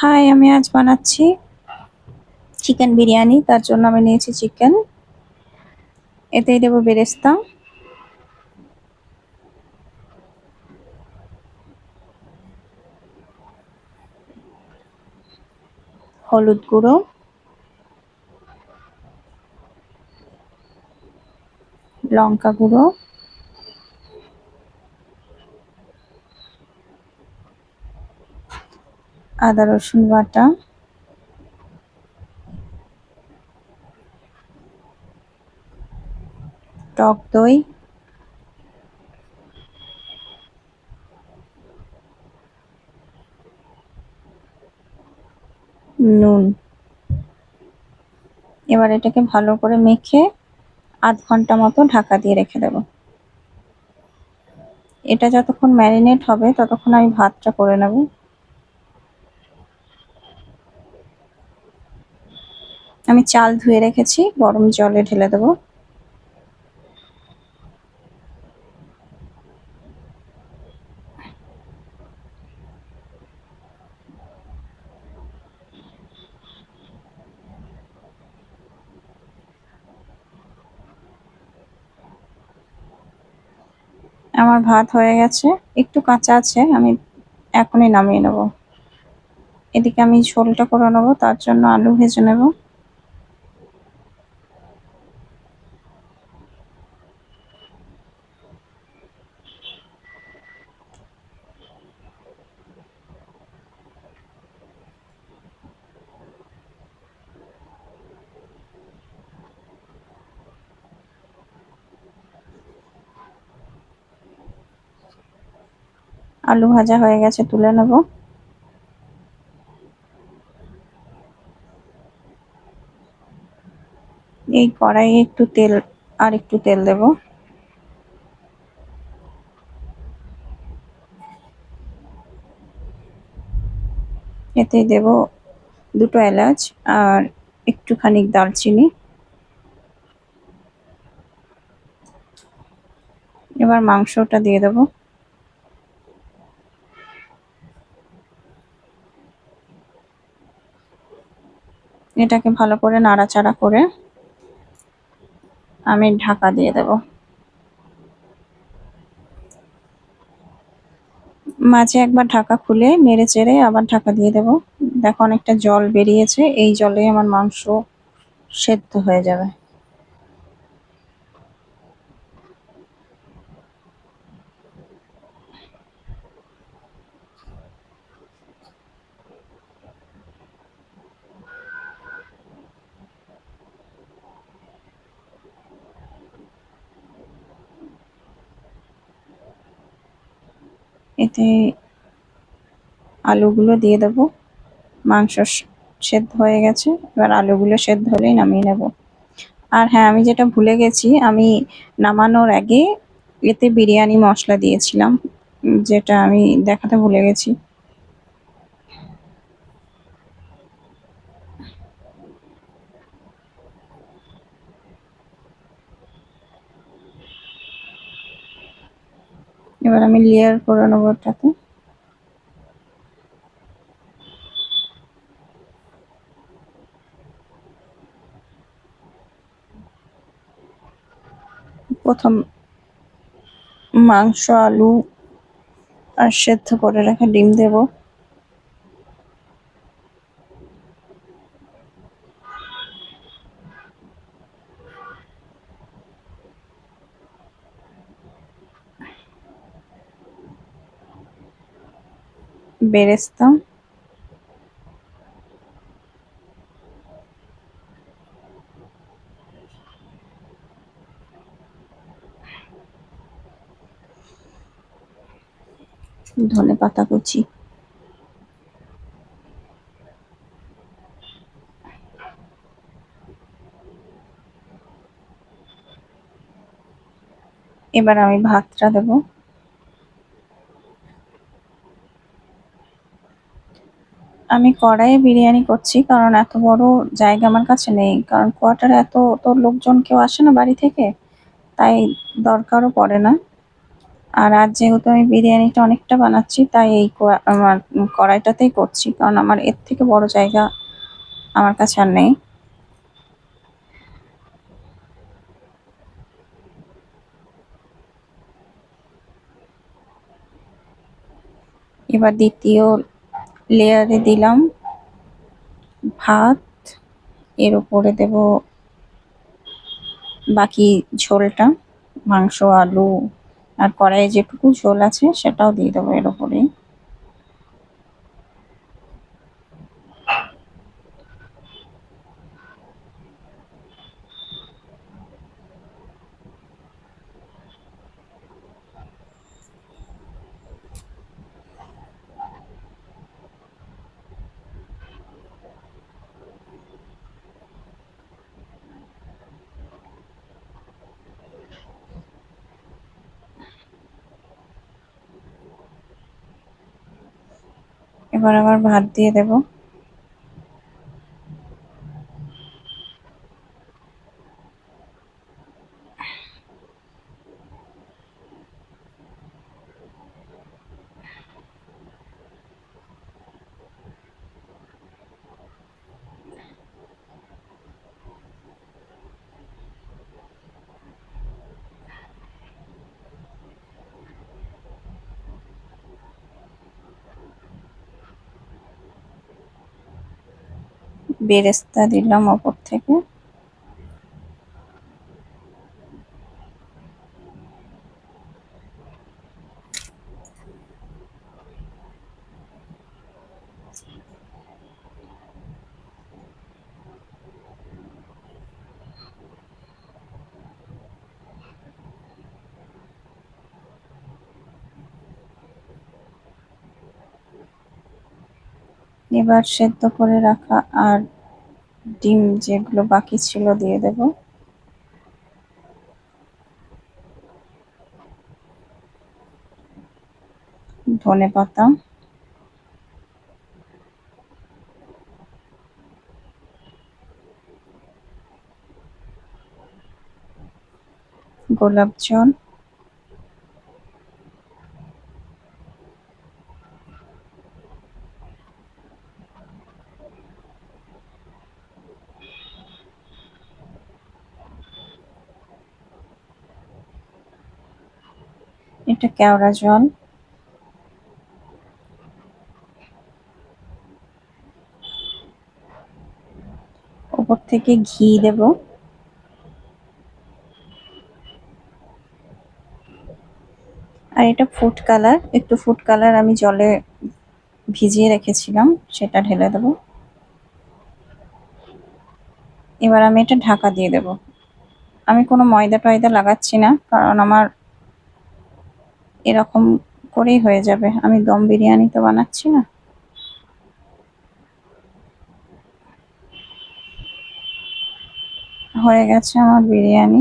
High, আমি আজ বানাচ্ছি চিকেন বিরিয়ানি। তার জন্য আমি নিয়েছি চিকেন, এতেই দেবো বেরেস্তা, হলুদ গুঁড়ো, লঙ্কা গুঁড়ো, আদা রসুন বাটা, টক দই, নুন। এবার এটাকে ভালো করে মেখে আধ ঘন্টা মতো ঢাকা দিয়ে রেখে দেব। এটা যতক্ষণ ম্যারিনেট হবে ততক্ষণ আমি ভাতটা করে নেব। আমি চাল ধুয়ে রেখেছি, গরম জলে ঢেলে দেবো। আমার ভাত হয়ে গেছে, একটু কাঁচা আছে, আমি এখনই নামিয়ে নেব। এদিকে আমি ঝোলটা করে নেবো, তার জন্য আলু ভেজে নেব। আলু ভাজা হয়ে গেছে, তুলে নেব। এই কড়াইয়ে একটু তেল, আর একটু তেল দেব। এতে দেব দুটো এলাচ আর একটুখানি দারচিনি। এবার মাংসটা দিয়ে দেব। এটাকে ভালো করে নাড়াচাড়া করে আমি ঢাকা দিয়ে দেব। মাঝে একবার ঢাকা খুলে নেড়ে চেড়ে আবার ঢাকা দিয়ে দেব। দেখো অনেকটা জল বেরিয়েছে, এই জলে আমার মাংস সেদ্ধ হয়ে যাবে। এতে আলুগুলো দিয়ে দেব। মাংস সেদ্ধ হয়ে গেছে, এবার আলুগুলো সেদ্ধ হলেই নামিয়ে নেব। আর হ্যাঁ, আমি যেটা ভুলে গেছি, আমি নামানোর আগে এতে বিরিয়ানি মশলা দিয়েছিলাম, যেটা আমি দেখাতে ভুলে গেছি। এবার আমি লেয়ার করে নেবো ওটাকে। প্রথম মাংস, আলু আর সেদ্ধ করে রাখা ডিম দেব। বেরেস্তা, ধনেপাতা কুচি। এবার আমি ভাতটা দেব। আমি কড়াইয়ে বিরিয়ানি করছি, কারণ এত বড় জায়গা আমার কাছে নেই, কারণ কোয়ার্টারে এত তো লোকজন কেউ আসে না বাড়ি থেকে, তাই দরকারও পড়ে না। আর আজ যেহেতু আমি বিরিয়ানিটা অনেকটা বানাচ্ছি, তাই এই আমার কড়াইটাতেই করছি, কারণ আমার এর থেকে বড় জায়গা আমার কাছে আর নেই। এবার দ্বিতীয় লেয়ারে দিলাম ভাত, এর উপরে দেব বাকি ঝোলটা, মাংস, আলু আর কড়াইয়ে যেটুকু ঝোল আছে সেটাও দিয়ে দেবো এর উপরেই। এবার আবার ভাত দিয়ে দেব। বেরেস্তা দিলাম ওপর থেকে। এবার সেদ্ধ করে রাখা আর ডিম যেগুলো বাকি ছিল দিয়ে দেব। ধনেপাতা, গোলাপ জল, এটা কেওড়া জল, ওপর থেকে ঘি দেব। আর এটা ফুড কালার, একটু ফুড কালার আমি জলে ভিজিয়ে রেখেছিলাম, সেটা ঢেলে দেব। এবার আমি এটা ঢাকা দিয়ে দেব। আমি কোনো ময়দা টয়দা লাগাচ্ছি না, কারণ আমার এরকম করেই হয়ে যাবে, আমি দম বিরিয়ানি তো বানাচ্ছি না। হয়ে গেছে আমার বিরিয়ানি।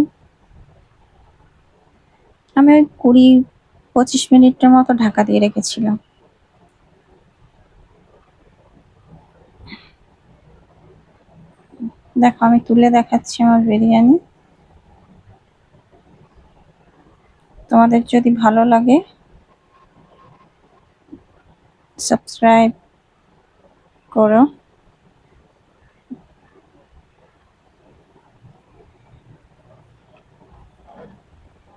আমি ওই 20-25 মিনিটের মতো ঢাকা দিয়ে রেখেছিলাম। দেখো, আমি তুলে দেখাচ্ছি আমার বিরিয়ানি। তোমাদের যদি ভালো লাগে সাবস্ক্রাইব করো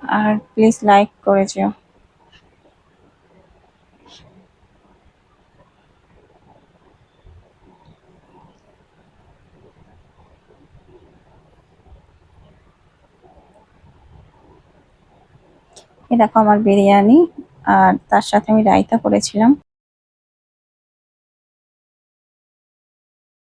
আর প্লিজ লাইক করে যেও। এই দেখো আমার বিরিয়ানি, আর তার সাথে আমি রায়তা করেছিলাম।